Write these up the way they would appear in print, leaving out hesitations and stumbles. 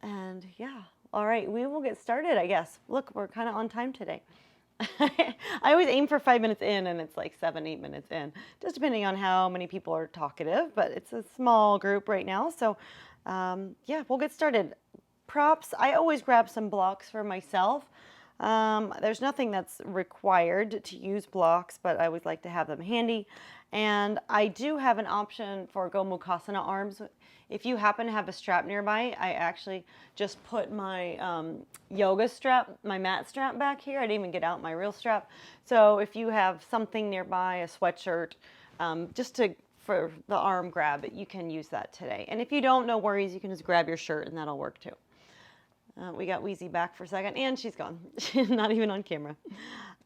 And yeah, all right, we will get started, I guess. Look, we're kind of on time today. I always aim for 5 minutes in, and it's like 7, 8 minutes in, just depending on how many people are talkative, but it's a small group right now. So yeah, we'll get started. Props, I always grab some blocks for myself. There's nothing that's required to use blocks, but I always like to have them handy. And I do have an option for Gomukhasana arms. If you happen to have a strap nearby, I actually just put my yoga strap, my mat strap back here. I didn't even get out my real strap. So if you have something nearby, a sweatshirt, for the arm grab, you can use that today. And if you don't, no worries, you can just grab your shirt and that'll work too. We got Wheezy back for a second, and she's gone. She's not even on camera.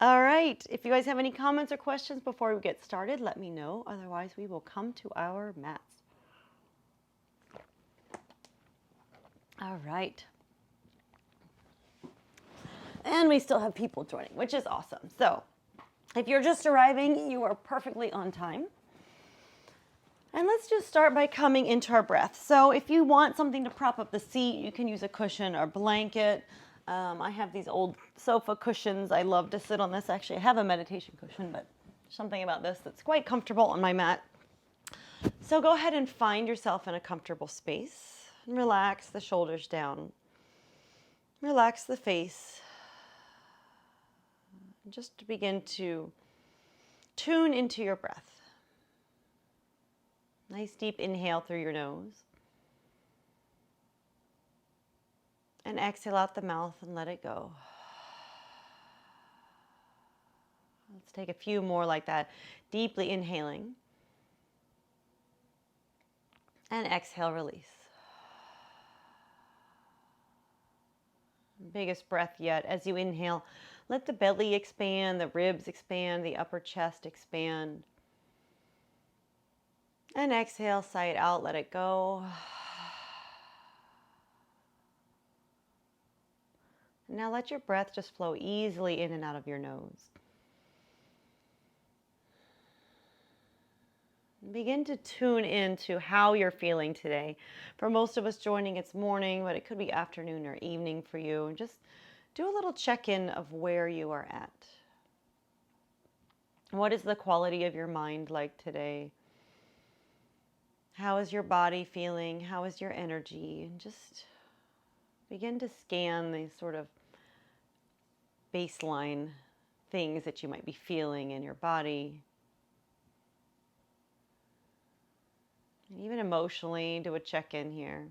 All right. If you guys have any comments or questions before we get started, let me know. Otherwise, we will come to our mats. All right. And we still have people joining, which is awesome. So if you're just arriving, you are perfectly on time. And let's just start by coming into our breath. So if you want something to prop up the seat, you can use a cushion or blanket. I have these old sofa cushions. I love to sit on this. Actually, I have a meditation cushion, but something about this that's quite comfortable on my mat. So go ahead and find yourself in a comfortable space. And relax the shoulders down. Relax the face. Just begin to tune into your breath. Nice deep inhale through your nose. And exhale out the mouth and let it go. Let's take a few more like that. Deeply inhaling. And exhale, release. Biggest breath yet. As you inhale, let the belly expand, the ribs expand, the upper chest expand. And exhale, sigh it out, let it go. Now let your breath just flow easily in and out of your nose. Begin to tune into how you're feeling today. For most of us joining, it's morning, but it could be afternoon or evening for you. And just do a little check-in of where you are at. What is the quality of your mind like today? How is your body feeling? How is your energy? And just begin to scan these sort of baseline things that you might be feeling in your body. And even emotionally, do a check-in here.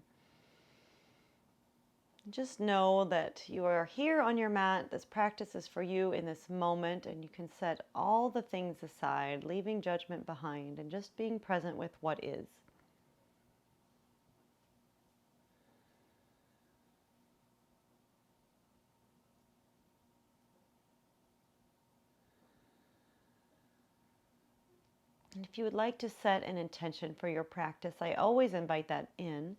Just know that you are here on your mat. This practice is for you in this moment, and you can set all the things aside, leaving judgment behind, and just being present with what is. And if you would like to set an intention for your practice, I always invite that in,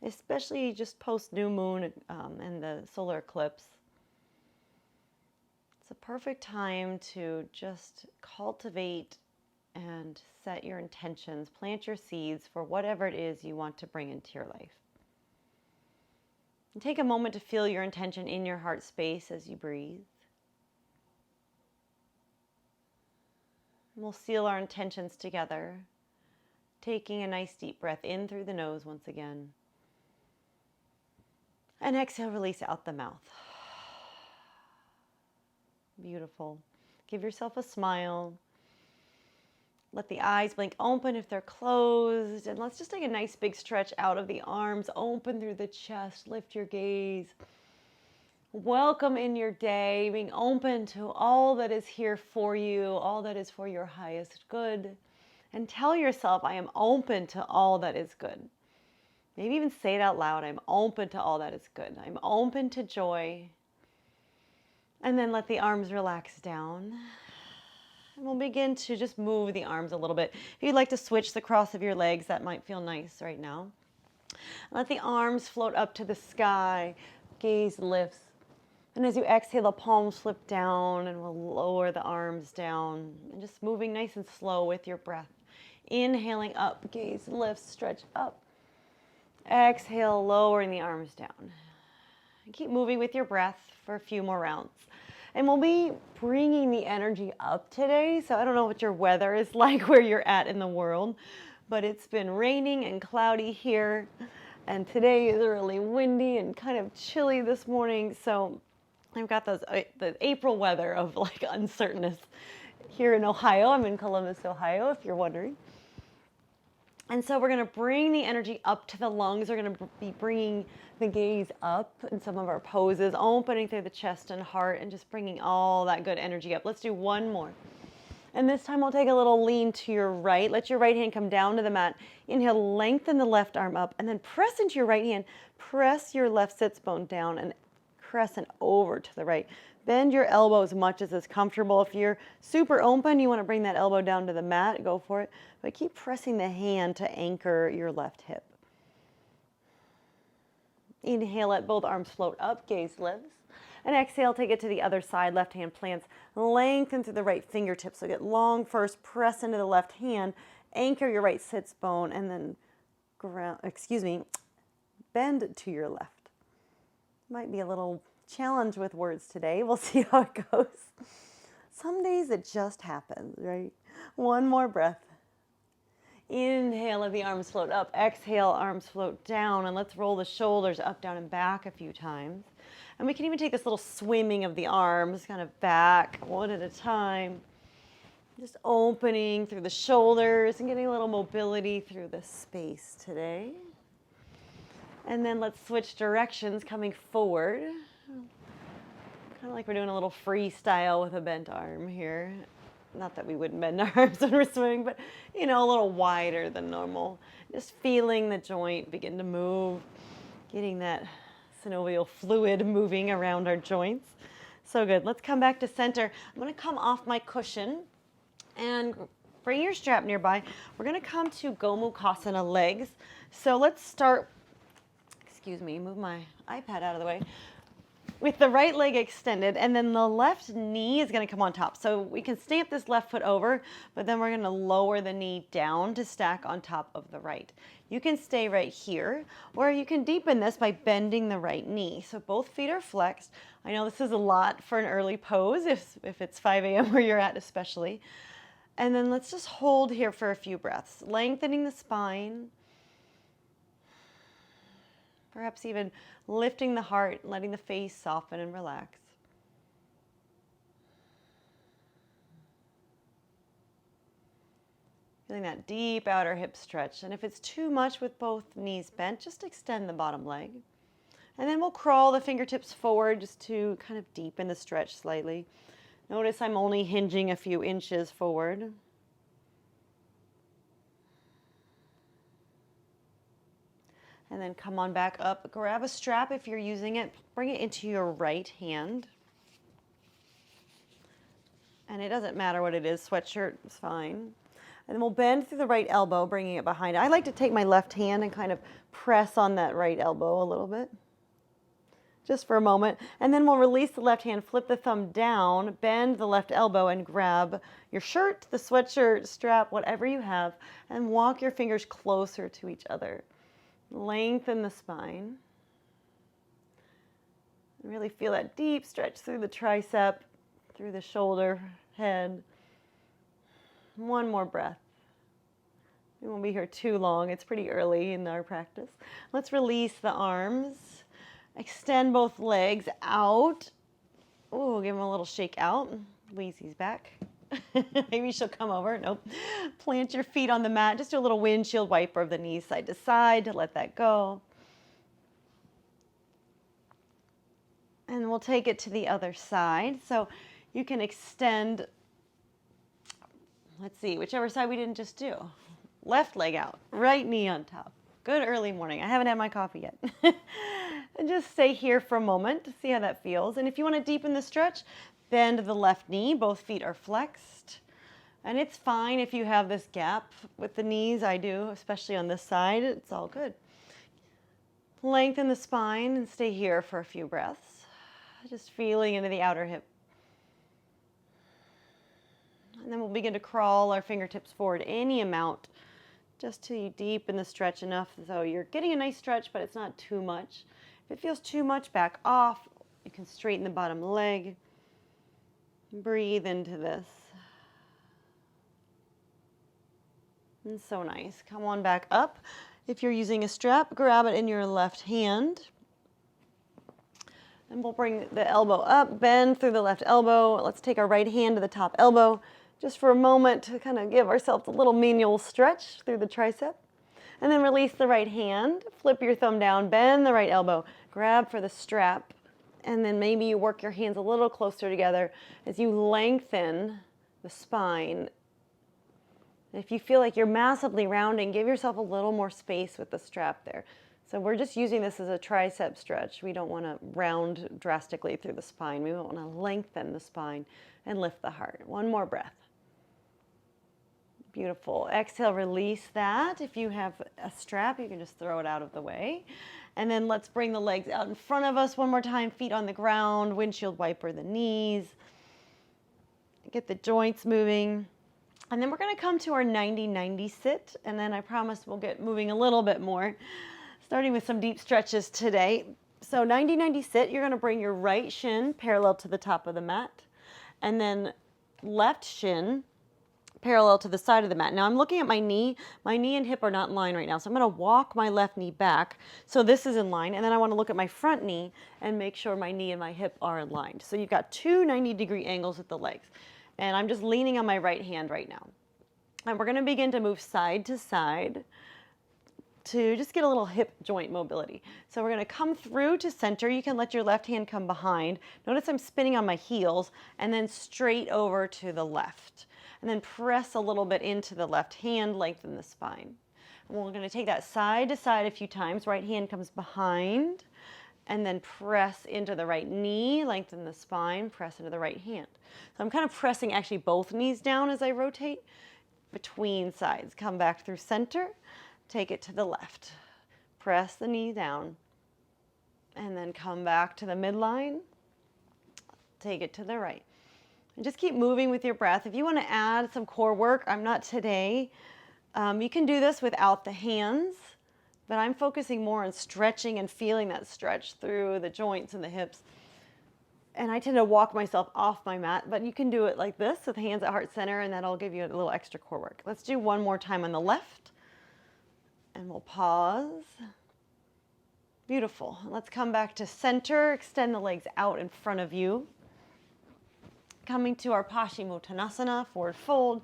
especially just post new moon and the solar eclipse. It's a perfect time to just cultivate and set your intentions, plant your seeds for whatever it is you want to bring into your life. And take a moment to feel your intention in your heart space as you breathe. We'll seal our intentions together, taking a nice deep breath in through the nose once again. And exhale, release out the mouth. Beautiful. Give yourself a smile. Let the eyes blink open if they're closed. And let's just take a nice big stretch out of the arms, open through the chest, lift your gaze. Welcome in your day, being open to all that is here for you, all that is for your highest good. And tell yourself, I am open to all that is good. Maybe even say it out loud, I'm open to all that is good. I'm open to joy. And then let the arms relax down. And we'll begin to just move the arms a little bit. If you'd like to switch the cross of your legs, that might feel nice right now. Let the arms float up to the sky, gaze lifts. And as you exhale, the palms flip down and we'll lower the arms down. And just moving nice and slow with your breath. Inhaling up, gaze lifts, stretch up. Exhale, lowering the arms down. Keep moving with your breath for a few more rounds. And we'll be bringing the energy up today. So I don't know what your weather is like where you're at in the world, but it's been raining and cloudy here. And today is really windy and kind of chilly this morning. So I've got the April weather of like uncertainness here in Ohio. I'm in Columbus, Ohio, if you're wondering. And so we're going to bring the energy up to the lungs. We're going to be bringing the gaze up in some of our poses, opening through the chest and heart and just bringing all that good energy up. Let's do one more. And this time we'll take a little lean to your right. Let your right hand come down to the mat. Inhale, lengthen the left arm up and then press into your right hand. Press your left sits bone down and crescent over to the right. Bend your elbow as much as is comfortable. If you're super open, you want to bring that elbow down to the mat, go for it. But keep pressing the hand to anchor your left hip. Inhale, let both arms float up, gaze lifts. And exhale, take it to the other side, left hand plants. Lengthen through the right fingertips. So get long first, press into the left hand, anchor your right sits bone, and then bend to your left. Might be a little challenge with words today. We'll see how it goes. Some days it just happens, right? One more breath. Inhale, let the arms float up. Exhale, arms float down. And let's roll the shoulders up, down, and back a few times. And we can even take this little swimming of the arms, kind of back one at a time. Just opening through the shoulders and getting a little mobility through the space today. And then let's switch directions, coming forward. Kind of like we're doing a little freestyle with a bent arm here. Not that we wouldn't bend our arms when we're swimming, but, you know, a little wider than normal. Just feeling the joint begin to move, getting that synovial fluid moving around our joints. So good. Let's come back to center. I'm going to come off my cushion and bring your strap nearby. We're going to come to Gomukhasana legs. So let's start, move my iPad out of the way. With the right leg extended, and then the left knee is going to come on top. So we can stamp this left foot over, but then we're going to lower the knee down to stack on top of the right. You can stay right here, or you can deepen this by bending the right knee. So both feet are flexed. I know this is a lot for an early pose, if it's 5 a.m. where you're at especially. And then let's just hold here for a few breaths, lengthening the spine. Perhaps even lifting the heart, letting the face soften and relax. Feeling that deep outer hip stretch. And if it's too much with both knees bent, just extend the bottom leg. And then we'll crawl the fingertips forward just to kind of deepen the stretch slightly. Notice I'm only hinging a few inches forward. And then come on back up. Grab a strap if you're using it. Bring it into your right hand. And it doesn't matter what it is. Sweatshirt is fine. And then we'll bend through the right elbow, bringing it behind. I like to take my left hand and kind of press on that right elbow a little bit. Just for a moment. And then we'll release the left hand, flip the thumb down, bend the left elbow, and grab your shirt, the sweatshirt, strap, whatever you have, and walk your fingers closer to each other. Lengthen the spine. Really feel that deep stretch through the tricep, through the shoulder, head. One more breath. We won't be here too long. It's pretty early in our practice. Let's release the arms. Extend both legs out. Oh, give them a little shake out. Lacey's back. Maybe she'll come over. Nope. Plant your feet on the mat. Just do a little windshield wiper of the knees side to side to let that go. And we'll take it to the other side. So you can extend, let's see, whichever side we didn't just do. Left leg out, right knee on top. Good early morning. I haven't had my coffee yet. And just stay here for a moment to see how that feels. And if you want to deepen the stretch, bend the left knee. Both feet are flexed. And it's fine if you have this gap with the knees. I do, especially on this side. It's all good. Lengthen the spine and stay here for a few breaths. Just feeling into the outer hip. And then we'll begin to crawl our fingertips forward any amount just to deepen the stretch enough so you're getting a nice stretch, but it's not too much. If it feels too much, back off. You can straighten the bottom leg. Breathe into this. And so nice. Come on back up. If you're using a strap, grab it in your left hand. And we'll bring the elbow up, bend through the left elbow. Let's take our right hand to the top elbow just for a moment to kind of give ourselves a little manual stretch through the tricep. And then release the right hand, flip your thumb down, bend the right elbow, grab for the strap, and then maybe you work your hands a little closer together as you lengthen the spine. If you feel like you're massively rounding, give yourself a little more space with the strap there. So we're just using this as a tricep stretch. We don't want to round drastically through the spine. We want to lengthen the spine and lift the heart. One more breath. Beautiful. Exhale, release that. If you have a strap, you can just throw it out of the way. And then let's bring the legs out in front of us one more time, feet on the ground, windshield wiper the knees. Get the joints moving. And then we're going to come to our 90-90 sit, and then I promise we'll get moving a little bit more, starting with some deep stretches today. So 90-90 sit, you're going to bring your right shin parallel to the top of the mat, and then left shin parallel to the side of the mat. Now I'm looking at my knee. My knee and hip are not in line right now, so I'm going to walk my left knee back so this is in line, and then I want to look at my front knee and make sure my knee and my hip are aligned. So you've got two 90-degree angles with the legs. And I'm just leaning on my right hand right now. And we're going to begin to move side to side to just get a little hip joint mobility. So we're going to come through to center. You can let your left hand come behind. Notice I'm spinning on my heels and then straight over to the left. And then press a little bit into the left hand, lengthen the spine. And we're going to take that side to side a few times. Right hand comes behind. And then press into the right knee, lengthen the spine, press into the right hand. So I'm kind of pressing actually both knees down as I rotate between sides. Come back through center, take it to the left. Press the knee down, and then come back to the midline, take it to the right. And just keep moving with your breath. If you want to add some core work, I'm not today. You can do this without the hands. But I'm focusing more on stretching and feeling that stretch through the joints and the hips. And I tend to walk myself off my mat, but you can do it like this with hands at heart center, and that'll give you a little extra core work. Let's do one more time on the left, and we'll pause. Beautiful. Let's come back to center, extend the legs out in front of you. Coming to our Paschimottanasana, forward fold.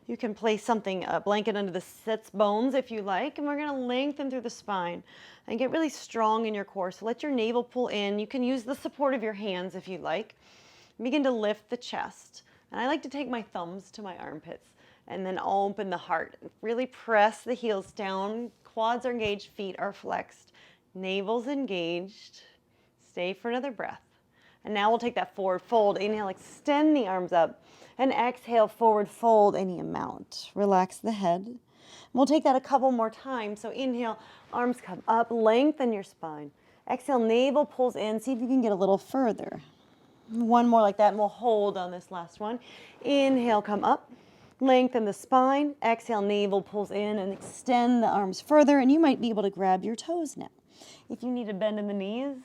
You can place something, a blanket under the sits bones if you like, and we're going to lengthen through the spine and get really strong in your core. So let your navel pull in. You can use the support of your hands if you like. Begin to lift the chest. And I like to take my thumbs to my armpits and then open the heart. Really press the heels down. Quads are engaged, feet are flexed. Navel's engaged. Stay for another breath. And now we'll take that forward fold. Inhale, extend the arms up. And exhale, forward fold any amount. Relax the head. We'll take that a couple more times. So inhale, arms come up, lengthen your spine. Exhale, navel pulls in. See if you can get a little further. One more like that, and we'll hold on this last one. Inhale, come up, lengthen the spine. Exhale, navel pulls in and extend the arms further, and you might be able to grab your toes now. If you need a bend in the knees,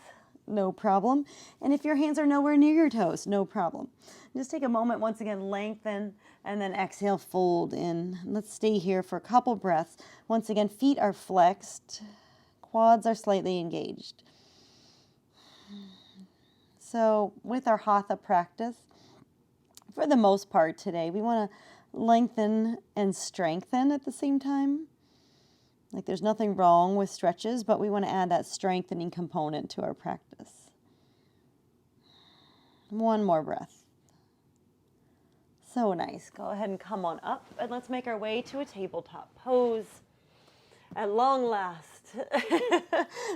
no problem. And if your hands are nowhere near your toes, no problem. Just take a moment, once again, lengthen, and then exhale, fold in. Let's stay here for a couple breaths. Once again, feet are flexed, quads are slightly engaged. So with our Hatha practice, for the most part today, we want to lengthen and strengthen at the same time. Like there's nothing wrong with stretches, but we want to add that strengthening component to our practice. One more breath. So nice. Go ahead and come on up, and let's make our way to a tabletop pose. At long last,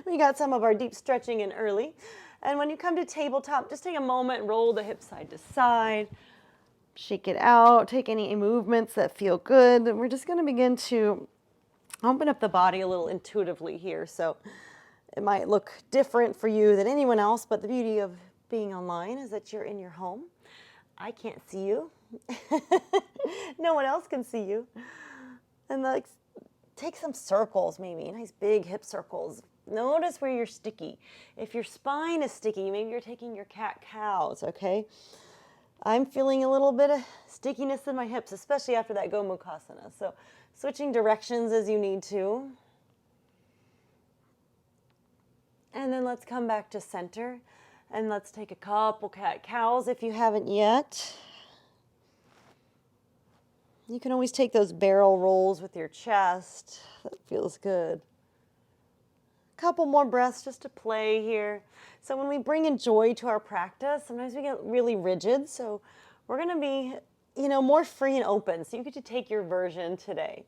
we got some of our deep stretching in early. And when you come to tabletop, just take a moment, roll the hips side to side, shake it out, take any movements that feel good. And we're just going to begin to open up the body a little intuitively here. So it might look different for you than anyone else, but the beauty of being online is that you're in your home. I can't see you. No one else can see you. And like take some circles, maybe nice big hip circles. Notice where you're sticky. If your spine is sticky, maybe you're taking your cat-cows, okay? I'm feeling a little bit of stickiness in my hips, especially after that Gomukhasana. So switching directions as you need to. And then let's come back to center. And let's take a couple cat-cows if you haven't yet. You can always take those barrel rolls with your chest. That feels good. Couple more breaths just to play here. So when we bring in joy to our practice, sometimes we get really rigid. So we're going to be, more free and open. So you get to take your version today.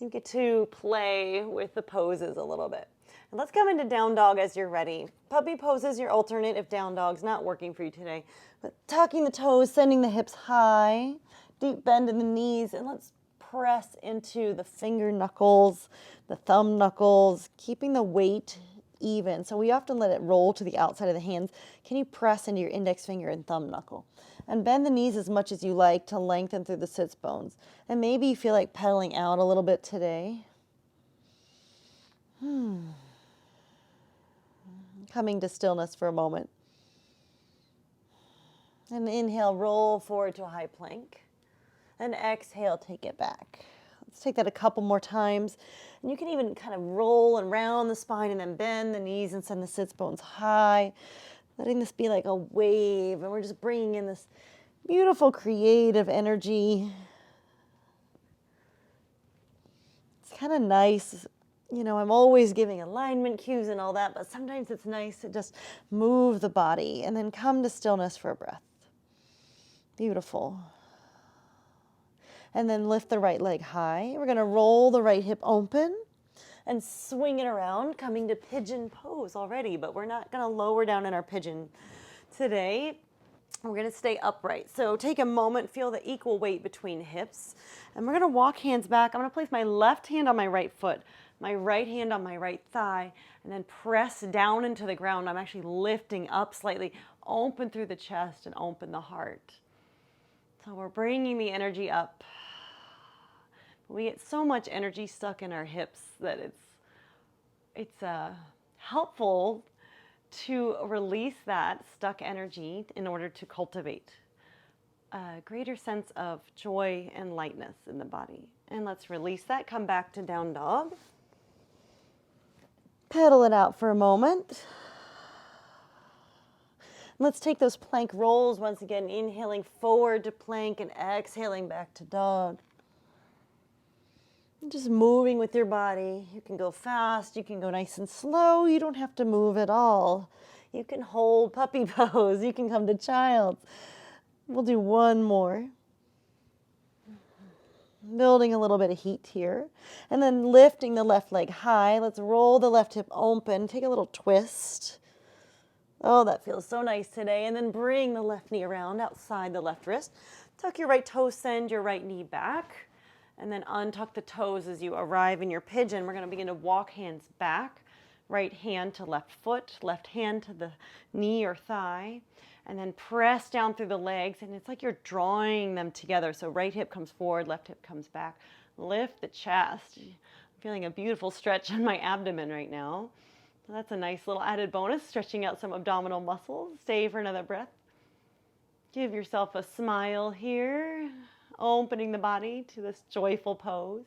You get to play with the poses a little bit. And let's come into down dog as you're ready. Puppy pose is your alternate if down dog's not working for you today. But tucking the toes, sending the hips high, deep bend in the knees, and let's press into the finger knuckles, the thumb knuckles, keeping the weight even. So we often let it roll to the outside of the hands. Can you press into your index finger and thumb knuckle? And bend the knees as much as you like to lengthen through the sits bones. And maybe you feel like pedaling out a little bit today. Coming to stillness for a moment. And inhale, roll forward to a high plank. And exhale, take it back. Let's take that a couple more times. And you can even kind of roll and round the spine and then bend the knees and send the sits bones high. Letting this be like a wave. And we're just bringing in this beautiful creative energy. It's kind of nice. I'm always giving alignment cues and all that, but sometimes it's nice to just move the body and then come to stillness for a breath. Beautiful. And then lift the right leg high. We're going to roll the right hip open and swing it around, coming to pigeon pose already, but we're not going to lower down in our pigeon today. We're going to stay upright. So take a moment, feel the equal weight between hips, and we're going to walk hands back. I'm going to place my left hand on my right foot, my right hand on my right thigh, and then press down into the ground. I'm actually lifting up slightly, open through the chest and open the heart. So we're bringing the energy up. We get so much energy stuck in our hips that it's helpful to release that stuck energy in order to cultivate a greater sense of joy and lightness in the body. And let's release that. Come back to down dog. Pedal it out for a moment. Let's take those plank rolls once again, inhaling forward to plank and exhaling back to dog. Just moving with your body. You can go fast, you can go nice and slow. You don't have to move at all. You can hold puppy pose. You can come to child's. We'll do one more. Building a little bit of heat here. And then lifting the left leg high. Let's roll the left hip open. Take a little twist. Oh, that feels so nice today. And then bring the left knee around outside the left wrist. Tuck your right toe, send your right knee back. And then untuck the toes as you arrive in your pigeon. We're going to begin to walk hands back. Right hand to left foot, left hand to the knee or thigh. And then press down through the legs. And it's like you're drawing them together. So right hip comes forward, left hip comes back. Lift the chest. I'm feeling a beautiful stretch in my abdomen right now. So that's a nice little added bonus, stretching out some abdominal muscles. Stay for another breath. Give yourself a smile here. Opening the body to this joyful pose.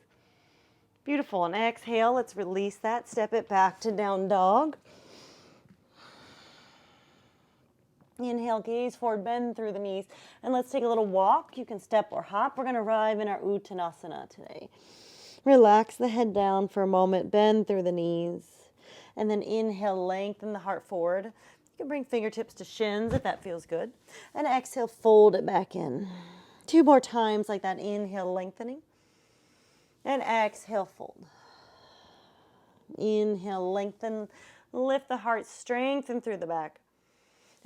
Beautiful. And exhale, let's release that. Step it back to down dog. Inhale, gaze forward, bend through the knees. And let's take a little walk. You can step or hop. We're going to arrive in our Uttanasana today. Relax the head down for a moment. Bend through the knees. And then inhale, lengthen the heart forward. You can bring fingertips to shins if that feels good. And exhale, fold it back in. 2 more times like that. Inhale, lengthening. And exhale, fold. Inhale, lengthen. Lift the heart, strengthen through the back.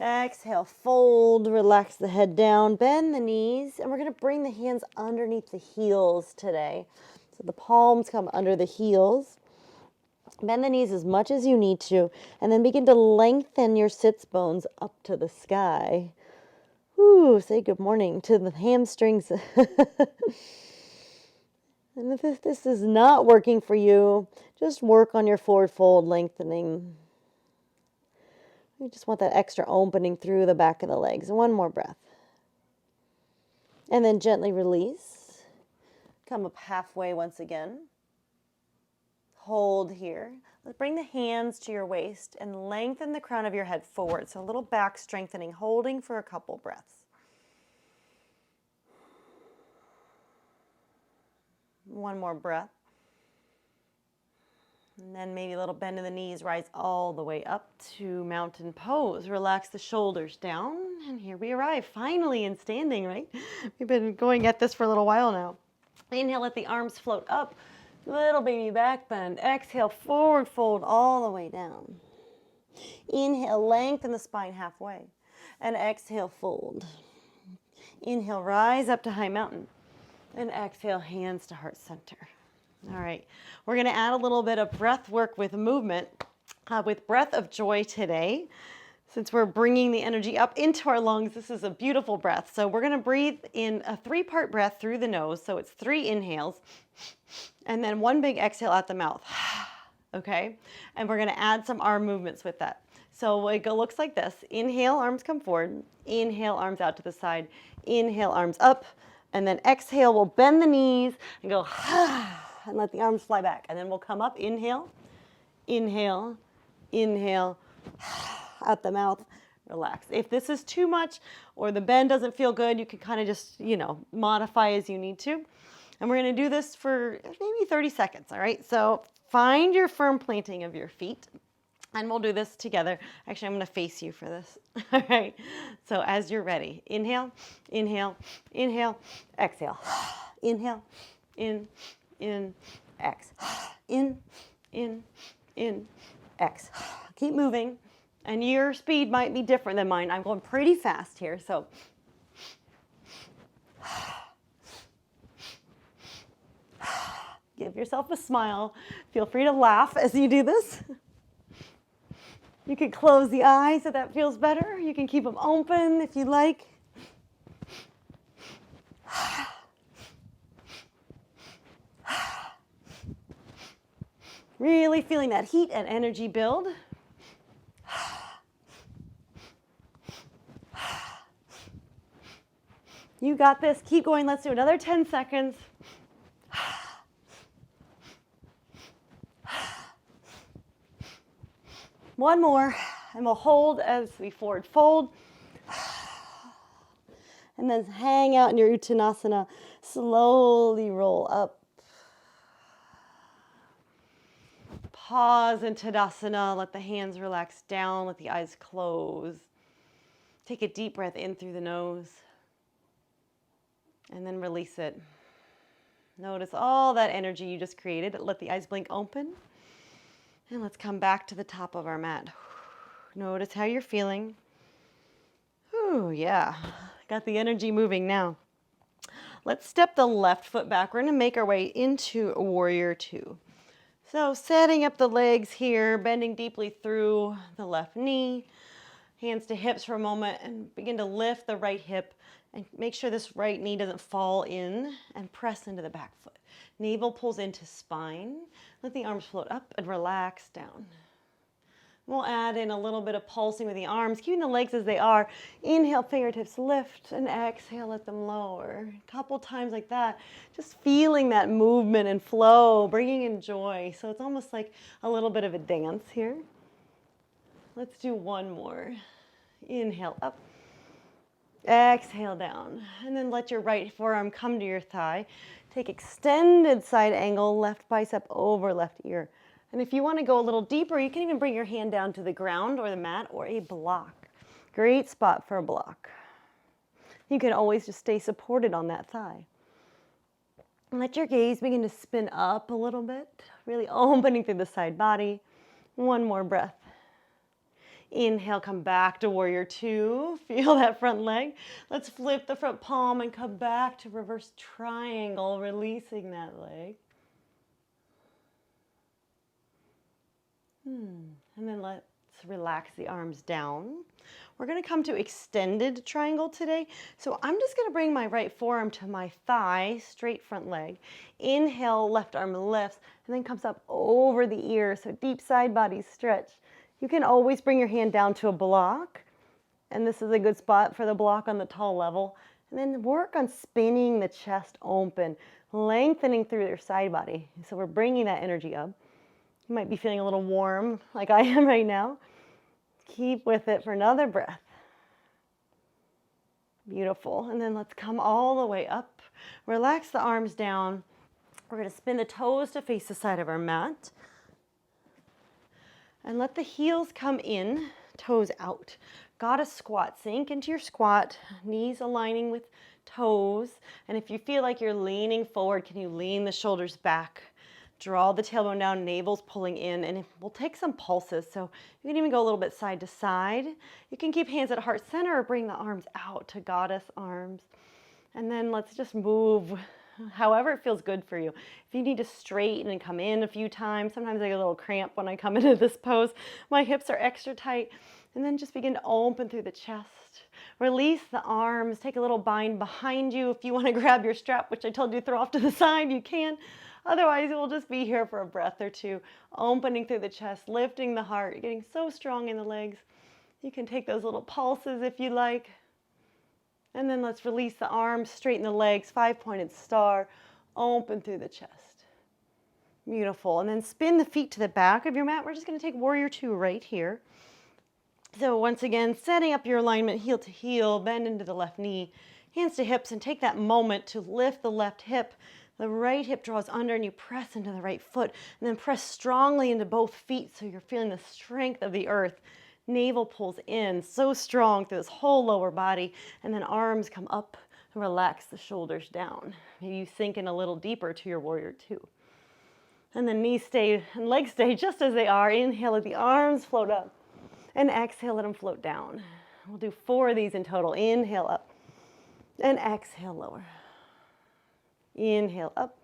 Exhale, fold. Relax the head down. Bend the knees. And we're going to bring the hands underneath the heels today. So the palms come under the heels. Bend the knees as much as you need to. And then begin to lengthen your sits bones up to the sky. Ooh, say good morning to the hamstrings. And if this is not working for you, just work on your forward fold lengthening. You just want that extra opening through the back of the legs. One more breath. And then gently release. Come up halfway once again. Hold here. Let's bring the hands to your waist and lengthen the crown of your head forward. So a little back strengthening, holding for a couple breaths. One more breath. And then maybe a little bend in the knees, rise all the way up to mountain pose. Relax the shoulders down, and here we arrive, finally in standing, right? We've been going at this for a little while now. Inhale, let the arms float up. Little baby back bend. Exhale, forward fold all the way down. Inhale, lengthen the spine halfway. And exhale, fold. Inhale, rise up to high mountain. And exhale, hands to heart center. All right, we're going to add a little bit of breath work with movement, with breath of joy today. Since we're bringing the energy up into our lungs, this is a beautiful breath. So we're going to breathe in a 3-part breath through the nose. So it's 3 inhales and then 1 big exhale out the mouth. Okay, and we're going to add some arm movements with that. So it looks like this. Inhale, arms come forward. Inhale, arms out to the side. Inhale, arms up. And then exhale, we'll bend the knees and go, and let the arms fly back. And then we'll come up, inhale, inhale, inhale, out the mouth, relax. If this is too much or the bend doesn't feel good, you can kind of just, modify as you need to. And we're going to do this for maybe 30 seconds, all right? So find your firm planting of your feet. And we'll do this together. Actually, I'm going to face you for this. All right. So as you're ready, inhale, inhale, inhale, exhale. Inhale, in, ex. In, ex. Keep moving. And your speed might be different than mine. I'm going pretty fast here. So give yourself a smile. Feel free to laugh as you do this. You can close the eyes if that feels better. You can keep them open if you like. Really feeling that heat and energy build. You got this. Keep going. Let's do another 10 seconds. One more, and we'll hold as we forward fold. And then hang out in your Uttanasana. Slowly roll up. Pause in Tadasana. Let the hands relax down. Let the eyes close. Take a deep breath in through the nose. And then release it. Notice all that energy you just created. Let the eyes blink open. And let's come back to the top of our mat. Notice how you're feeling. Ooh, yeah. Got the energy moving now. Let's step the left foot back. We're going to make our way into Warrior 2. So setting up the legs here, bending deeply through the left knee. Hands to hips for a moment and begin to lift the right hip and make sure this right knee doesn't fall in and press into the back foot. Navel pulls into spine. Let the arms float up and relax down. We'll add in a little bit of pulsing with the arms, keeping the legs as they are. Inhale, fingertips lift, and exhale, let them lower. A couple times like that, just feeling that movement and flow, bringing in joy. So it's almost like a little bit of a dance here. Let's do one more. Inhale up. Exhale down. And then let your right forearm come to your thigh. Take extended side angle, left bicep over left ear. And if you want to go a little deeper, you can even bring your hand down to the ground or the mat or a block. Great spot for a block. You can always just stay supported on that thigh. And let your gaze begin to spin up a little bit, really opening through the side body. One more breath. Inhale, come back to Warrior 2. Feel that front leg. Let's flip the front palm and come back to reverse triangle, releasing that leg. And then let's Let's relax the arms down. We're going to come to extended triangle today. So I'm just going to bring my right forearm to my thigh, straight front leg. Inhale, left arm lifts, and then comes up over the ear. So deep side body stretch. You can always bring your hand down to a block. And this is a good spot for the block on the tall level. And then work on spinning the chest open, lengthening through your side body. So we're bringing that energy up. You might be feeling a little warm like I am right now. Keep with it for another breath. Beautiful. And then let's come all the way up. Relax the arms down. We're going to spin the toes to face the side of our mat. And let the heels come in, toes out. Goddess squat. Sink into your squat, knees aligning with toes. And if you feel like you're leaning forward, can you lean the shoulders back? Draw the tailbone down, navel's pulling in, and we'll take some pulses. So you can even go a little bit side to side. You can keep hands at heart center or bring the arms out to goddess arms. And then let's just move however it feels good for you. If you need to straighten and come in a few times, sometimes I get a little cramp when I come into this pose. My hips are extra tight. And then just begin to open through the chest. Release the arms. Take a little bind behind you. If you want to grab your strap, which I told you to throw off to the side, you can. Otherwise, we'll just be here for a breath or two, opening through the chest, lifting the heart. You're getting so strong in the legs. You can take those little pulses if you like. And then let's release the arms, straighten the legs, 5-pointed star, open through the chest. Beautiful. And then spin the feet to the back of your mat. We're just going to take warrior two right here. So once again, setting up your alignment, heel to heel, bend into the left knee, hands to hips, and take that moment to lift the left hip. The right hip draws under and you press into the right foot, and then press strongly into both feet so you're feeling the strength of the earth. Navel pulls in so strong through this whole lower body, and then arms come up and relax the shoulders down. Maybe you sink in a little deeper to your warrior two. And then knees stay and legs stay just as they are. Inhale, let the arms float up. And exhale, let them float down. We'll do 4 of these in total. Inhale up and exhale lower. Inhale up.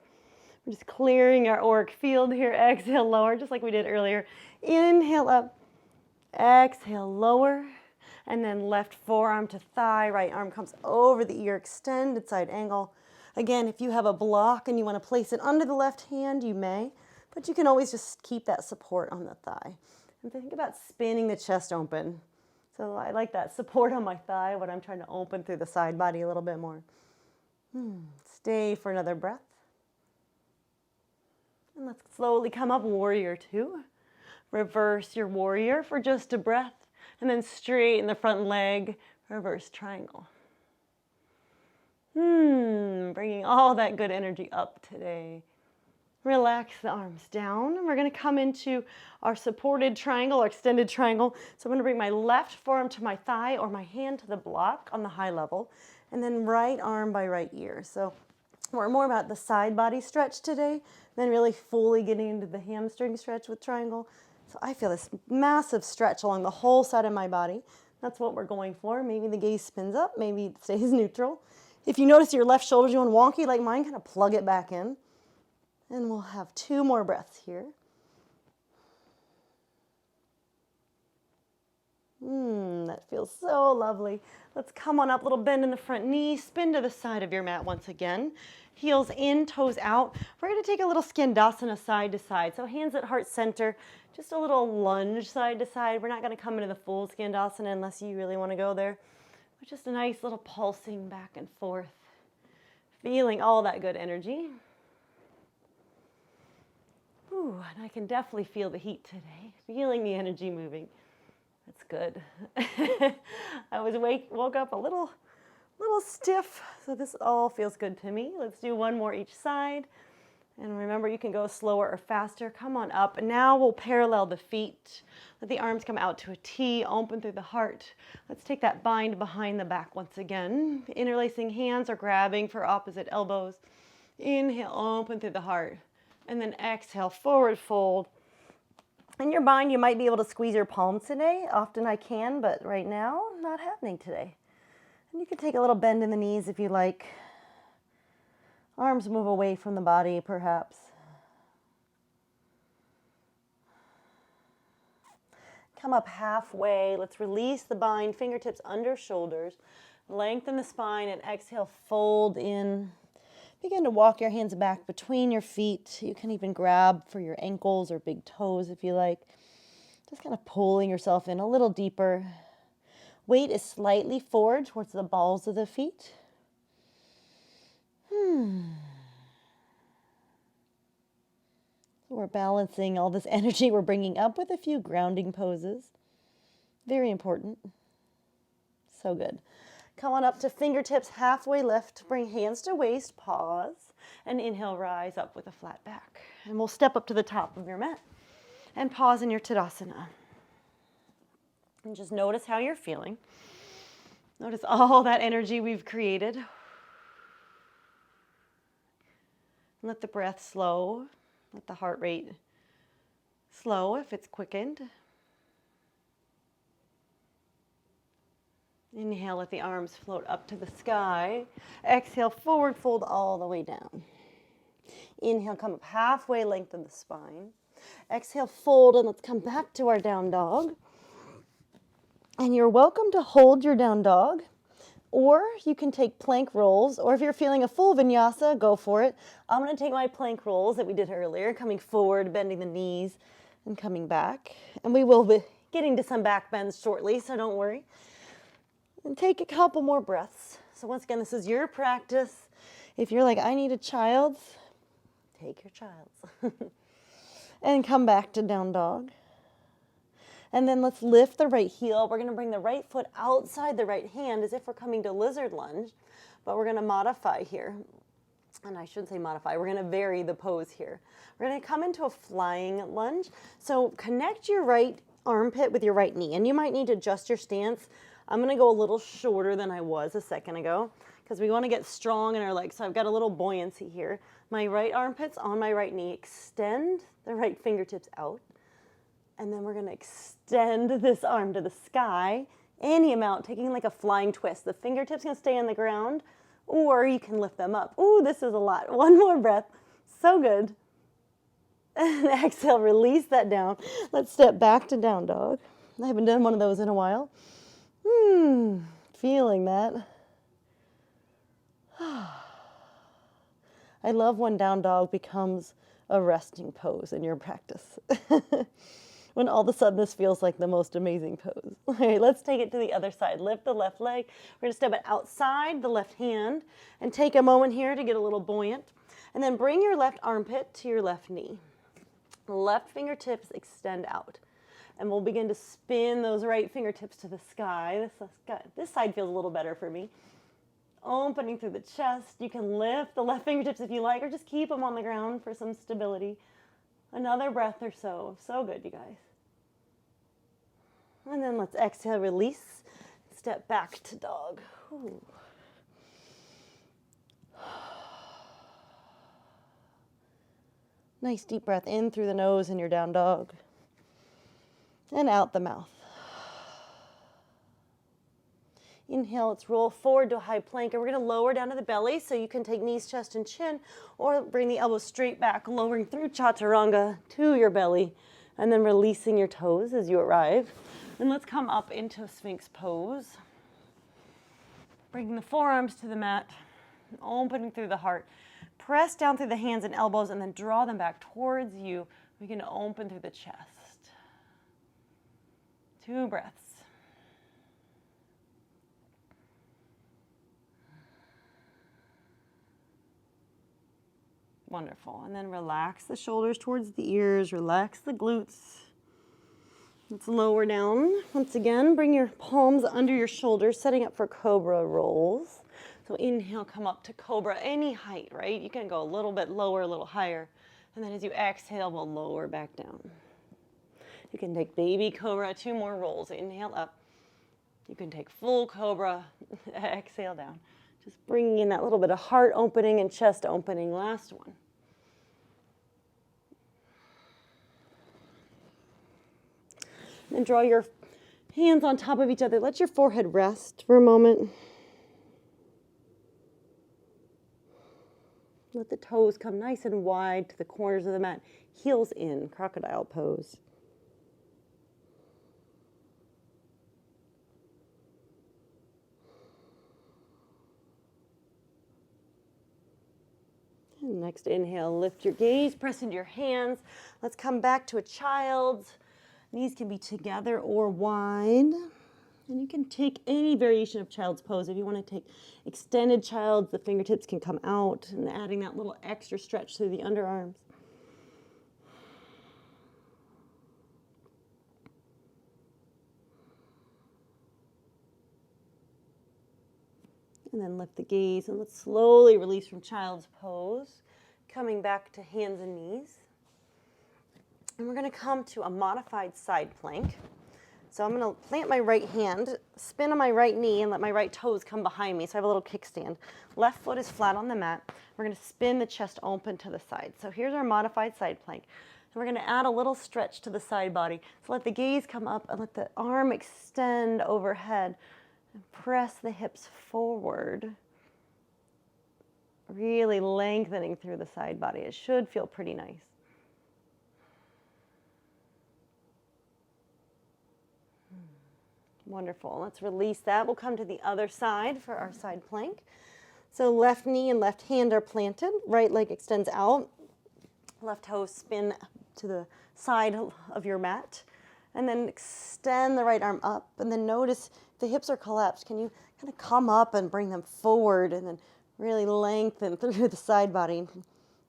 We're just clearing our auric field here. Exhale lower, just like we did earlier. Inhale up, exhale lower, and then left forearm to thigh. Right arm comes over the ear, extended side angle. Again, if you have a block and you want to place it under the left hand, you may, but you can always just keep that support on the thigh. And think about spinning the chest open. So I like that support on my thigh when I'm trying to open through the side body a little bit more. Stay for another breath. And let's slowly come up, warrior two. Reverse your warrior for just a breath. And then straighten the front leg, reverse triangle. Bringing all that good energy up today. Relax the arms down, and we're going to come into our supported triangle or extended triangle. So I'm going to bring my left forearm to my thigh or my hand to the block on the high level, and then right arm by right ear. So we're more about the side body stretch today than really fully getting into the hamstring stretch with triangle. So I feel this massive stretch along the whole side of my body. That's what we're going for. Maybe the gaze spins up, maybe it stays neutral. If you notice your left shoulder's going wonky like mine, kind of plug it back in. And we'll have 2 more breaths here. That feels so lovely. Let's come on up, little bend in the front knee, spin to the side of your mat once again. Heels in, toes out. We're going to take a little skandasana side to side. So hands at heart center, just a little lunge side to side. We're not going to come into the full skandasana unless you really want to go there. But just a nice little pulsing back and forth. Feeling all that good energy. Ooh, and I can definitely feel the heat today. Feeling the energy moving. That's good. I was woke up a little stiff, so this all feels good to me. Let's do 1 more each side. And remember, you can go slower or faster. Come on up. And now we'll parallel the feet. Let the arms come out to a T, open through the heart. Let's take that bind behind the back once again. Interlacing hands or grabbing for opposite elbows. Inhale, open through the heart. And then exhale, forward fold. In your bind, you might be able to squeeze your palms today. Often I can, but right now, not happening today. And you can take a little bend in the knees if you like. Arms move away from the body, perhaps. come up halfway. Let's release the bind, fingertips under shoulders. Lengthen the spine and exhale, fold in. Begin to walk your hands back between your feet. You can even grab for your ankles or big toes if you like. Just kind of pulling yourself in a little deeper. Weight is slightly forward towards the balls of the feet. We're balancing all this energy we're bringing up with a few grounding poses. Very important. So good. Come on up to fingertips, halfway lift. Bring hands to waist, pause. And inhale, rise up with a flat back. And we'll step up to the top of your mat. And pause in your Tadasana. And just notice how you're feeling. Notice all that energy we've created. Let the breath slow. Let the heart rate slow if it's quickened. Inhale, let the arms float up to the sky. Exhale, forward fold all the way down. Inhale, come up halfway, lengthen the spine. Exhale, fold, and let's come back to our down dog. And you're welcome to hold your down dog, or you can take plank rolls, or if you're feeling a full vinyasa, go for it. I'm going to take my plank rolls that we did earlier, coming forward, bending the knees, and coming back. And we will be getting to some back bends shortly, so don't worry. And take a couple more breaths. So once again, this is your practice. If you're like, I need a child's, take your child's. And come back to down dog. And then let's lift the right heel. We're going to bring the right foot outside the right hand as if we're coming to lizard lunge, but we're going to modify here. And I shouldn't say modify, we're going to vary the pose here. We're going to come into a flying lunge. So connect your right armpit with your right knee, and you might need to adjust your stance. I'm going to go a little shorter than I was a second ago because we want to get strong in our legs. So I've got a little buoyancy here. My right armpit's on my right knee. Extend the right fingertips out. And then we're going to extend this arm to the sky, any amount, taking like a flying twist. The fingertips can stay on the ground, or you can lift them up. Ooh, this is a lot. One more breath. So good. And exhale, release that down. Let's step back to down dog. I haven't done one of those in a while. Feeling that. I love when down dog becomes a resting pose in your practice. When all of a sudden this feels like the most amazing pose. All right, let's take it to the other side. Lift the left leg. We're gonna step it outside the left hand and take a moment here to get a little buoyant. And then bring your left armpit to your left knee. Left fingertips extend out. And we'll begin to spin those right fingertips to the sky. This side feels a little better for me. Opening through the chest. You can lift the left fingertips if you like, or just keep them on the ground for some stability. Another breath or so. So good, you guys. And then let's exhale, release. Step back to dog. Ooh. Nice deep breath in through the nose in your down dog. And out the mouth. Inhale, let's roll forward to a high plank, and we're going to lower down to the belly, so you can take knees, chest, and chin, or bring the elbows straight back, lowering through chaturanga to your belly, and then releasing your toes as you arrive. And let's come up into a Sphinx pose. Bringing the forearms to the mat, opening through the heart. Press down through the hands and elbows, and then draw them back towards you. We can open through the chest. 2 breaths. Wonderful. And then relax the shoulders towards the ears, relax the glutes. Let's lower down. Once again, bring your palms under your shoulders, setting up for cobra rolls. So inhale, come up to cobra, any height, right? You can go a little bit lower, a little higher. And then as you exhale, we'll lower back down. You can take baby cobra, 2 more rolls. Inhale up. You can take full cobra, exhale down. Just bringing in that little bit of heart opening and chest opening. Last one. And draw your hands on top of each other. Let your forehead rest for a moment. Let the toes come nice and wide to the corners of the mat. Heels in, crocodile pose. And next inhale, lift your gaze, press into your hands. Let's come back to a child's. Knees can be together or wide. And you can take any variation of child's pose. If you want to take extended child's, the fingertips can come out and adding that little extra stretch through the underarms. And then lift the gaze and let's slowly release from child's pose, coming back to hands and knees. And we're going to come to a modified side plank. So I'm going to plant my right hand, spin on my right knee, and let my right toes come behind me. So I have a little kickstand. Left foot is flat on the mat. We're going to spin the chest open to the side. So here's our modified side plank. And we're going to add a little stretch to the side body. So let the gaze come up and let the arm extend overhead. And press the hips forward. Really lengthening through the side body. It should feel pretty nice. Wonderful. Let's release that. We'll come to the other side for our side plank. So left knee and left hand are planted. Right leg extends out. Left toe spin to the side of your mat. And then extend the right arm up. And then notice if the hips are collapsed. Can you kind of come up and bring them forward and then really lengthen through the side body.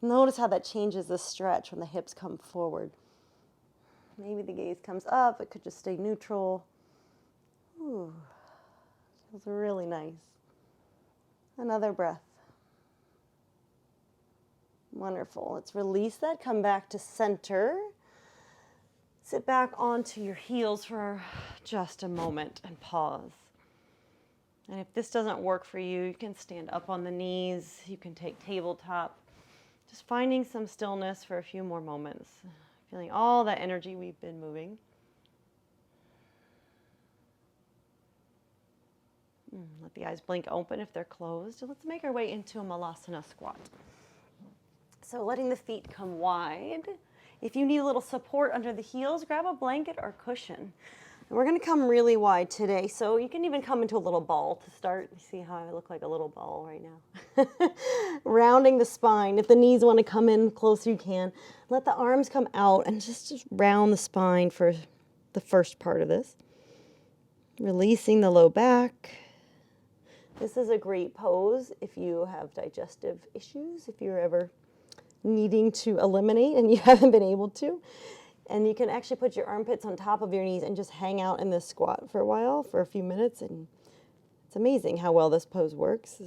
Notice how that changes the stretch when the hips come forward. Maybe the gaze comes up. It could just stay neutral. Ooh, feels really nice. Another breath. Wonderful. Let's release that. Come back to center. Sit back onto your heels for just a moment and pause. And if this doesn't work for you, you can stand up on the knees. You can take tabletop. Just finding some stillness for a few more moments. Feeling all that energy we've been moving. Let the eyes blink open if they're closed. Let's make our way into a Malasana squat. So letting the feet come wide. If you need a little support under the heels, grab a blanket or cushion. And we're going to come really wide today. So you can even come into a little ball to start. You see how I look like a little ball right now? Rounding the spine. If the knees want to come in closer, you can. Let the arms come out and just round the spine for the first part of this. Releasing the low back. This is a great pose if you have digestive issues, if you're ever needing to eliminate and you haven't been able to. And you can actually put your armpits on top of your knees and just hang out in this squat for a while, for a few minutes. And it's amazing how well this pose works.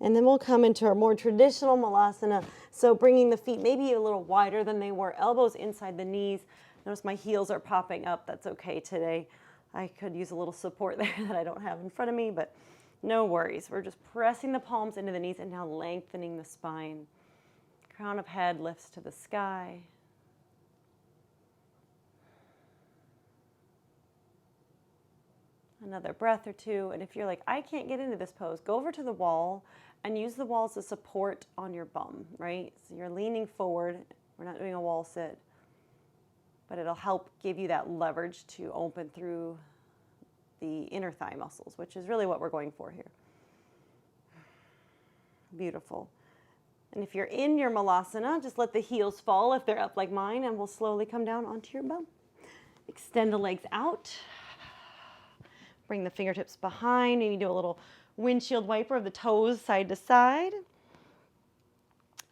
And then we'll come into our more traditional Malasana. So bringing the feet maybe a little wider than they were, elbows inside the knees. Notice my heels are popping up. That's okay today. I could use a little support there that I don't have in front of me, but no worries. We're just pressing the palms into the knees and now lengthening the spine. Crown of head lifts to the sky. Another breath or two. And if you're like, I can't get into this pose, go over to the wall and use the wall as a support on your bum, right? So you're leaning forward. We're not doing a wall sit, but it'll help give you that leverage to open through the inner thigh muscles, which is really what we're going for here. Beautiful. And if you're in your Malasana, just let the heels fall if they're up like mine, and we'll slowly come down onto your bum. Extend the legs out. Bring the fingertips behind. Maybe do a little windshield wiper of the toes side to side.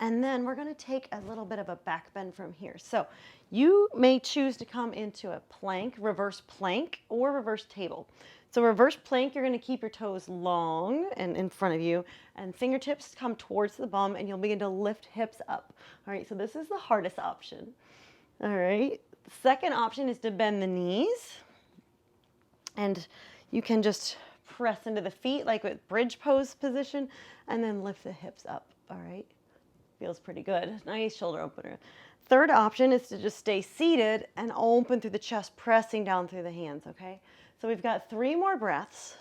And then we're going to take a little bit of a back bend from here. So you may choose to come into a plank, reverse plank, or reverse table. So reverse plank, you're going to keep your toes long and in front of you, and fingertips come towards the bum, and you'll begin to lift hips up. All right, so this is the hardest option. All right, the second option is to bend the knees, and you can just press into the feet like with bridge pose position, and then lift the hips up. All right, feels pretty good. Nice shoulder opener. Third option is to just stay seated and open through the chest, pressing down through the hands, okay? So we've got 3 more breaths.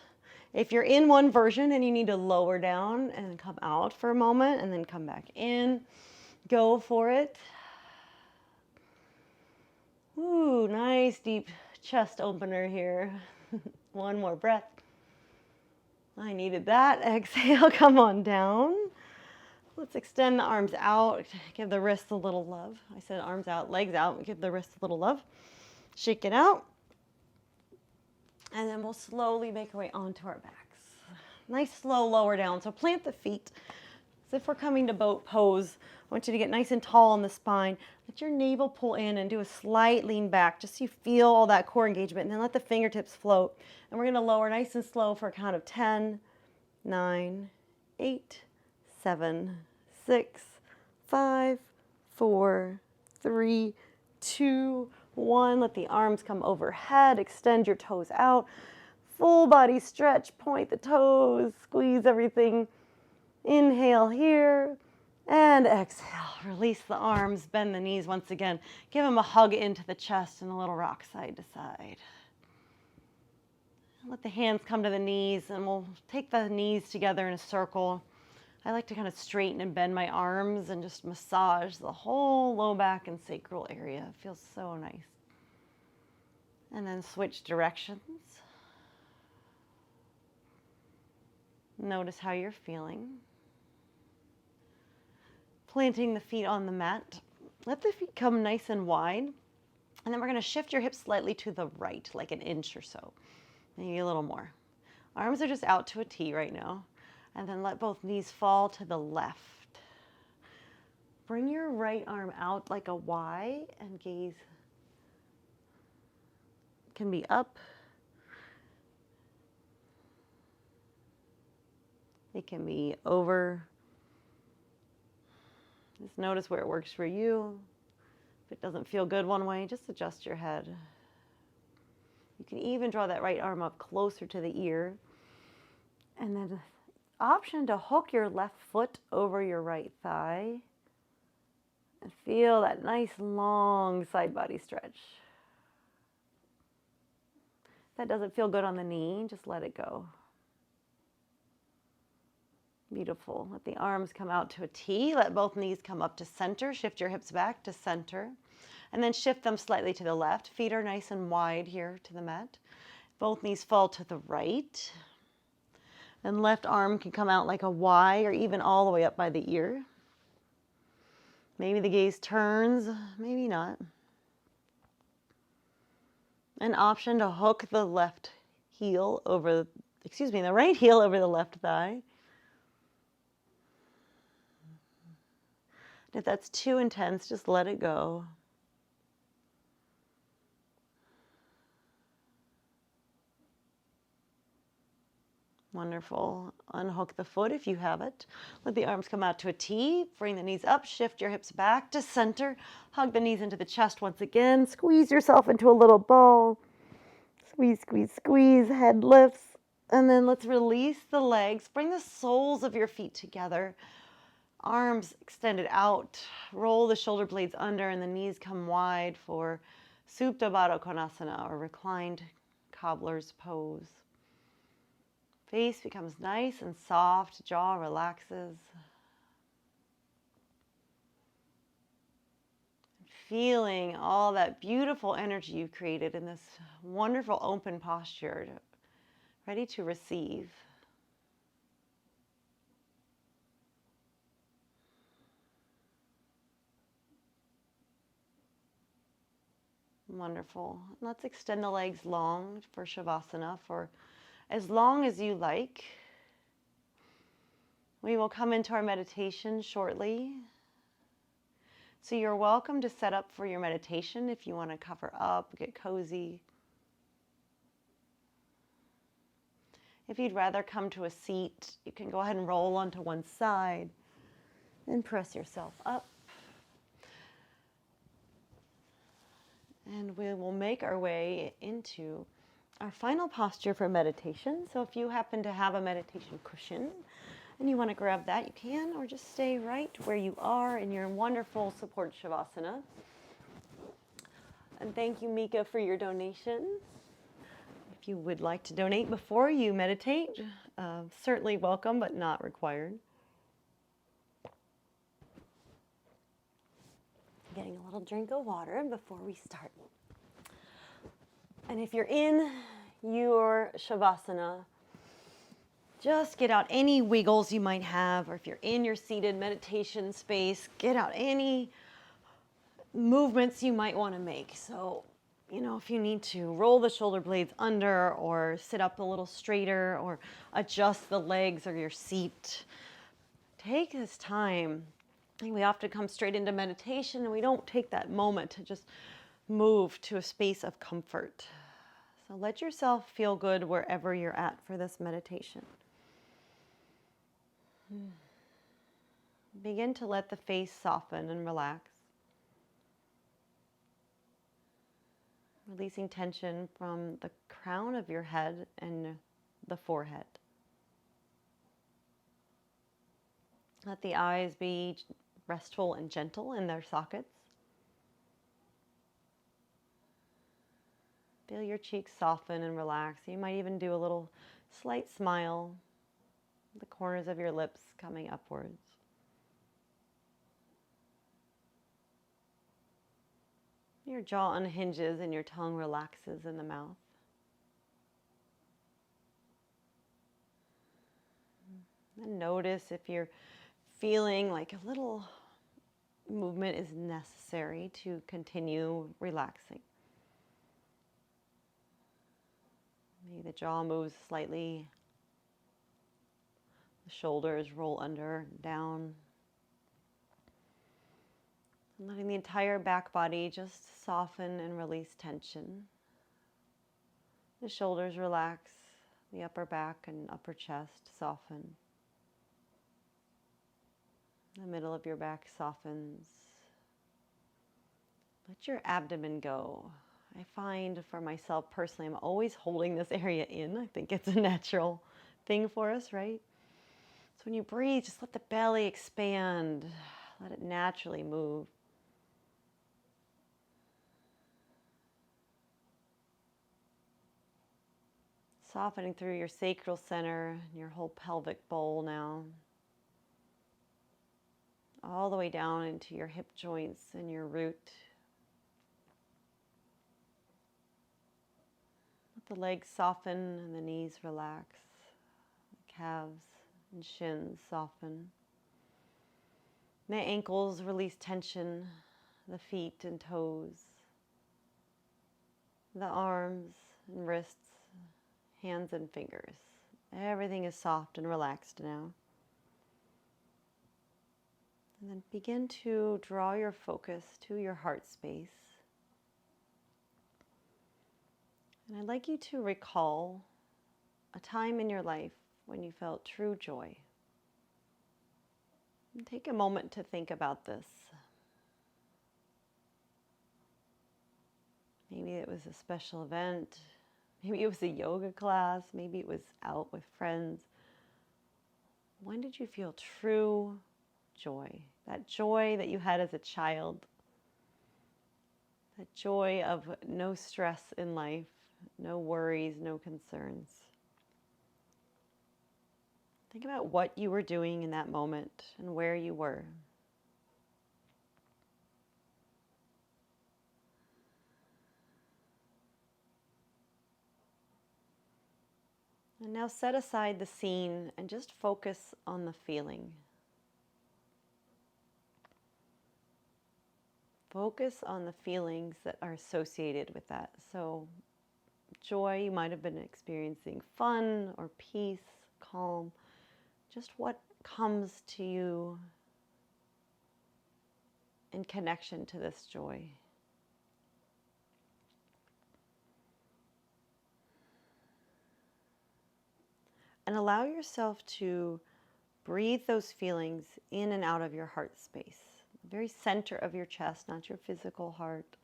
If you're in one version and you need to lower down and come out for a moment and then come back in, go for it. Ooh, nice deep chest opener here. One more breath. I needed that. Exhale, come on down. Let's extend the arms out. Give the wrists a little love. I said arms out, legs out. Give the wrists a little love. Shake it out. And then we'll slowly make our way onto our backs. Nice slow lower down. So plant the feet as if we're coming to boat pose. I want you to get nice and tall on the spine. Let your navel pull in and do a slight lean back just so you feel all that core engagement. And then let the fingertips float. And we're going to lower nice and slow for a count of 10, 9, 8, 7, 6, 5, 4, 3, 2, 1. Let the arms come overhead. Extend your toes out. Full body stretch. Point the toes. Squeeze everything. Inhale here. And exhale. Release the arms. Bend the knees once again. Give them a hug into the chest and a little rock side to side. Let the hands come to the knees, and we'll take the knees together in a circle. I like to kind of straighten and bend my arms and just massage the whole low back and sacral area. It feels so nice. And then switch directions. Notice how you're feeling. Planting the feet on the mat. Let the feet come nice and wide. And then we're going to shift your hips slightly to the right, like an inch or so. Maybe a little more. Arms are just out to a T right now. And then let both knees fall to the left. Bring your right arm out like a Y and gaze. It can be up. It can be over. Just notice where it works for you. If it doesn't feel good one way, just adjust your head. You can even draw that right arm up closer to the ear. And then the option to hook your left foot over your right thigh. And feel that nice long side body stretch. If that doesn't feel good on the knee, just let it go. Beautiful. Let the arms come out to a T. Let both knees come up to center. Shift your hips back to center. And then shift them slightly to the left. Feet are nice and wide here to the mat. Both knees fall to the right. And left arm can come out like a Y or even all the way up by the ear. Maybe the gaze turns, maybe not. An option to hook the right heel over the left thigh. If that's too intense, just let it go. Wonderful. Unhook the foot if you have it. Let the arms come out to a T. Bring the knees up. Shift your hips back to center. Hug the knees into the chest once again. Squeeze yourself into a little ball. Squeeze, squeeze, squeeze. Head lifts. And then let's release the legs. Bring the soles of your feet together. Arms extended out. Roll the shoulder blades under and the knees come wide for Supta Baddha Konasana, or reclined cobbler's pose. Face becomes nice and soft. Jaw relaxes. Feeling all that beautiful energy you've created in this wonderful open posture, ready to receive. Wonderful. Let's extend the legs long for Shavasana for as long as you like. We will come into our meditation shortly. So you're welcome to set up for your meditation if you want to cover up, get cozy. If you'd rather come to a seat, you can go ahead and roll onto one side and press yourself up. And we will make our way into our final posture for meditation. So if you happen to have a meditation cushion and you want to grab that, you can, or just stay right where you are in your wonderful support Shavasana. And thank you, Mika, for your donations. If you would like to donate before you meditate, certainly welcome, but not required. Getting a little drink of water before we start. And if you're in your Shavasana, Just get out any wiggles you might have, or if you're in your seated meditation space, get out any movements you might want to make. So, if you need to roll the shoulder blades under or sit up a little straighter or adjust the legs or your seat, take this time. I think we often come straight into meditation and we don't take that moment to just move to a space of comfort. So let yourself feel good wherever you're at for this meditation. Begin to let the face soften and relax, releasing tension from the crown of your head and the forehead. Let the eyes be restful and gentle in their sockets. Feel your cheeks soften and relax. You might even do a little slight smile, the corners of your lips coming upwards. Your jaw unhinges and your tongue relaxes in the mouth. And notice if you're feeling like a little movement is necessary to continue relaxing. Maybe the jaw moves slightly, the shoulders roll under and down. And letting the entire back body just soften and release tension. The shoulders relax, the upper back and upper chest soften. The middle of your back softens. Let your abdomen go. I find for myself personally, I'm always holding this area in. I think it's a natural thing for us, right? So when you breathe, just let the belly expand. Let it naturally move. Softening through your sacral center, your whole pelvic bowl now. All the way down into your hip joints and your root. Let the legs soften and the knees relax. The calves and shins soften. The ankles release tension, the feet and toes, the arms and wrists, hands and fingers. Everything is soft and relaxed now. And then begin to draw your focus to your heart space. And I'd like you to recall a time in your life when you felt true joy. And take a moment to think about this. Maybe it was a special event. Maybe it was a yoga class. Maybe it was out with friends. When did you feel true joy? That joy that you had as a child. That joy of no stress in life, no worries, no concerns. Think about what you were doing in that moment and where you were. And now set aside the scene and just focus on the feeling. Focus on the feelings that are associated with that. So joy, you might have been experiencing fun or peace, calm. Just what comes to you in connection to this joy. And allow yourself to breathe those feelings in and out of your heart space. The very center of your chest, not your physical heart,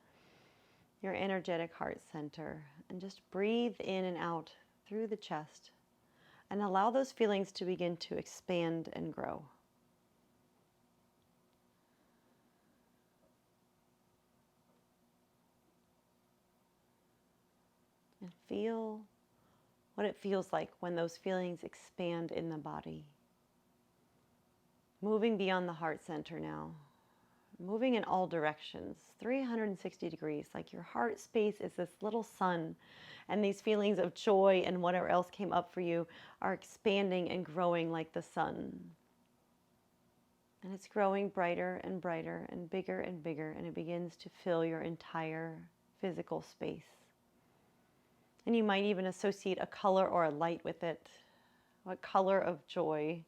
your energetic heart center. And just breathe in and out through the chest. And allow those feelings to begin to expand and grow. And feel what it feels like when those feelings expand in the body. Moving beyond the heart center now. moving in all directions, 360 degrees, like your heart space is this little sun, and these feelings of joy and whatever else came up for you are expanding and growing like the sun. And it's growing brighter and brighter and bigger, and it begins to fill your entire physical space. And you might even associate a color or a light with it. What color of joy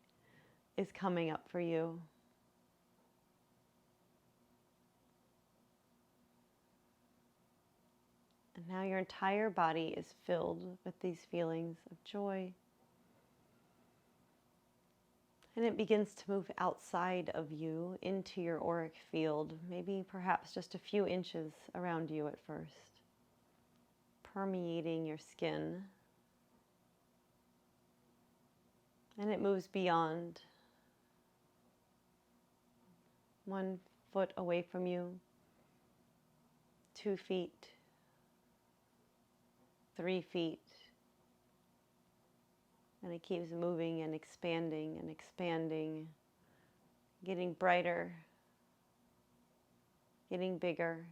is coming up for you? And now your entire body is filled with these feelings of joy. And it begins to move outside of you into your auric field, maybe perhaps just a few inches around you at first, permeating your skin. And it moves beyond, 1 foot away from you, 2 feet, 3 feet. And it keeps moving and expanding, getting brighter, getting bigger,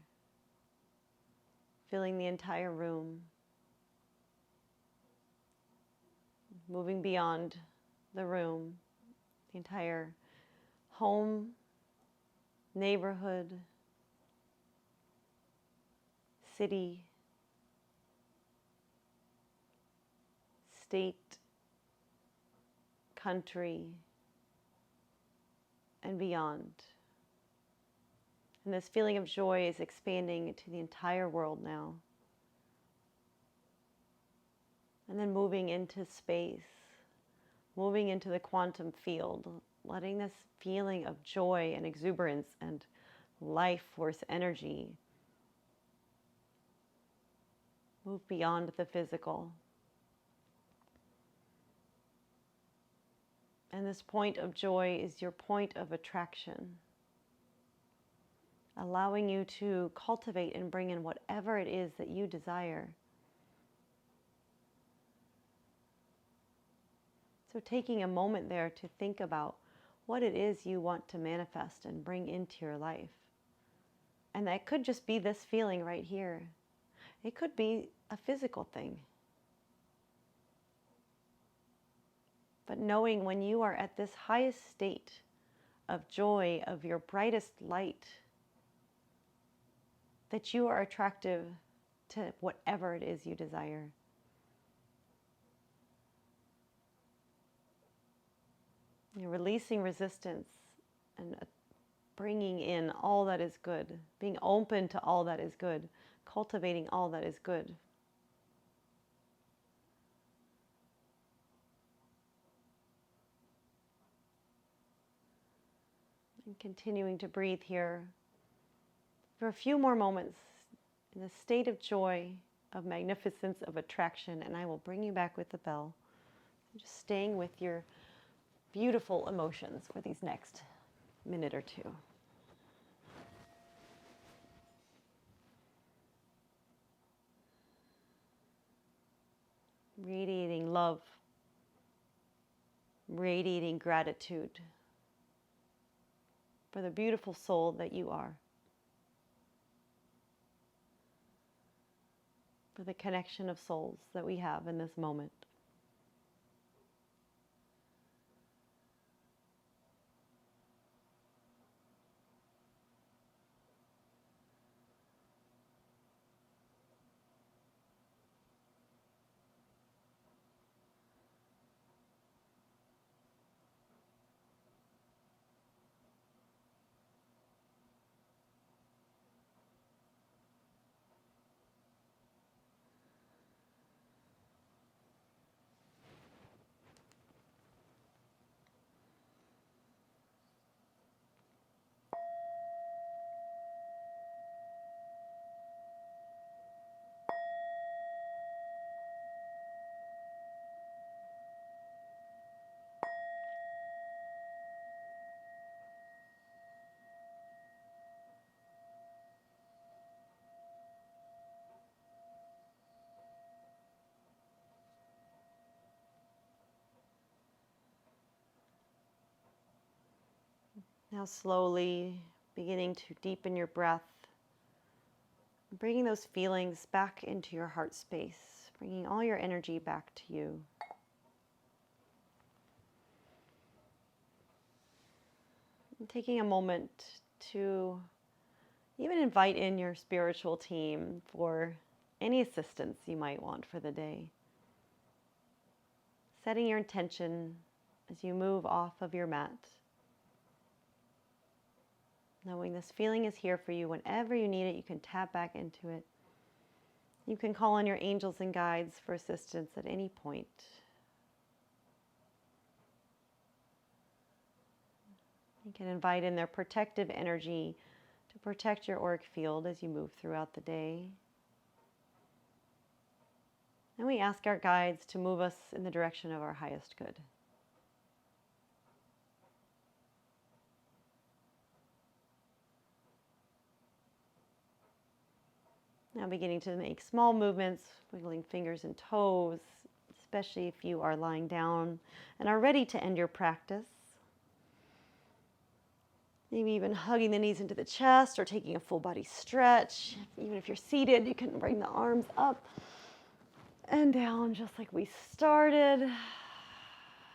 filling the entire room, moving beyond the room, the entire home, neighborhood, city, state, country, and beyond. And this feeling of joy is expanding to the entire world now. And then moving into space, moving into the quantum field, letting this feeling of joy and exuberance and life force energy move beyond the physical. And this point of joy is your point of attraction, allowing you to cultivate and bring in whatever it is that you desire. So taking a moment there to think about what it is you want to manifest and bring into your life. And that could just be this feeling right here. It could be a physical thing. But knowing when you are at this highest state of joy, of your brightest light, that you are attractive to whatever it is you desire. You're releasing resistance and bringing in all that is good, being open to all that is good, cultivating all that is good. And continuing to breathe here for a few more moments in a state of joy, of magnificence, of attraction, and I will bring you back with the bell. Just staying with your beautiful emotions for these next minute or two. Radiating love, radiating gratitude for the beautiful soul that you are, for the connection of souls that we have in this moment. Now slowly beginning to deepen your breath, bringing those feelings back into your heart space, bringing all your energy back to you. And taking a moment to even invite in your spiritual team for any assistance you might want for the day. Setting your intention as you move off of your mat. Knowing this feeling is here for you whenever you need it, you can tap back into it. You can call on your angels and guides for assistance at any point. You can invite in their protective energy to protect your auric field as you move throughout the day. And we ask our guides to move us in the direction of our highest good. Now beginning to make small movements, wiggling fingers and toes, especially if you are lying down and are ready to end your practice. Maybe even hugging the knees into the chest or taking a full body stretch. Even if you're seated, you can bring the arms up and down just like we started.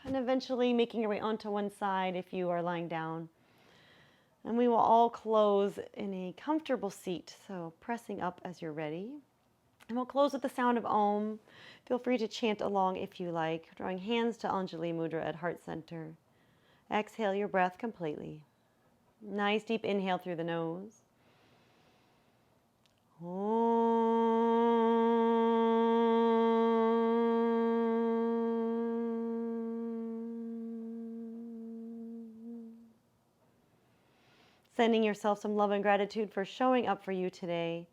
And eventually making your way onto one side if you are lying down. And we will all close in a comfortable seat, so pressing up as you're ready. And we'll close with the sound of Om. Feel free to chant along if you like, drawing hands to Anjali Mudra at heart center. Exhale your breath completely. Nice deep inhale through the nose. Sending yourself some love and gratitude for showing up for you today.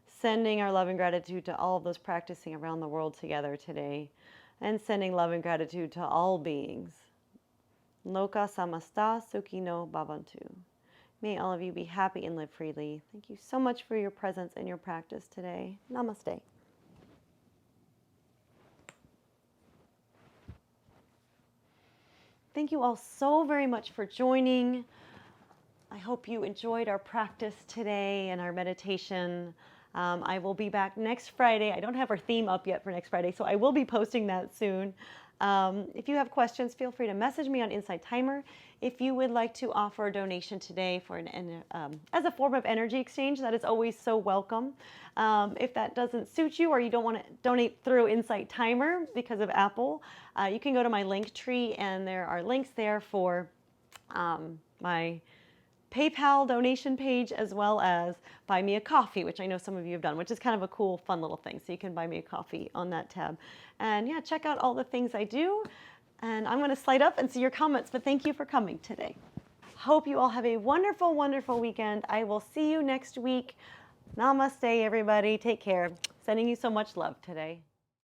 Sending our love and gratitude to all of those practicing around the world together today. And sending love and gratitude to all beings. Loka samasta sukhino bhavantu. May all of you be happy and live freely. Thank you so much for your presence and your practice today. Namaste. Thank you all so very much for joining. I hope you enjoyed our practice today and our meditation. I will be back next Friday. I don't have our theme up yet for next Friday, so I will be posting that soon. If you have questions, feel free to message me on Insight Timer. If you would like to offer a donation today for as a form of energy exchange, that is always so welcome. If that doesn't suit you or you don't want to donate through Insight Timer because of Apple, you can go to my link tree and there are links there for my PayPal donation page, as well as buy me a coffee, which I know some of you have done, which is kind of a cool, fun little thing. So you can buy me a coffee on that tab. And yeah, check out all the things I do. And I'm going to slide up and see your comments, but thank you for coming today. Hope you all have a wonderful, wonderful weekend. I will see you next week. Namaste, everybody. Take care. Sending you so much love today.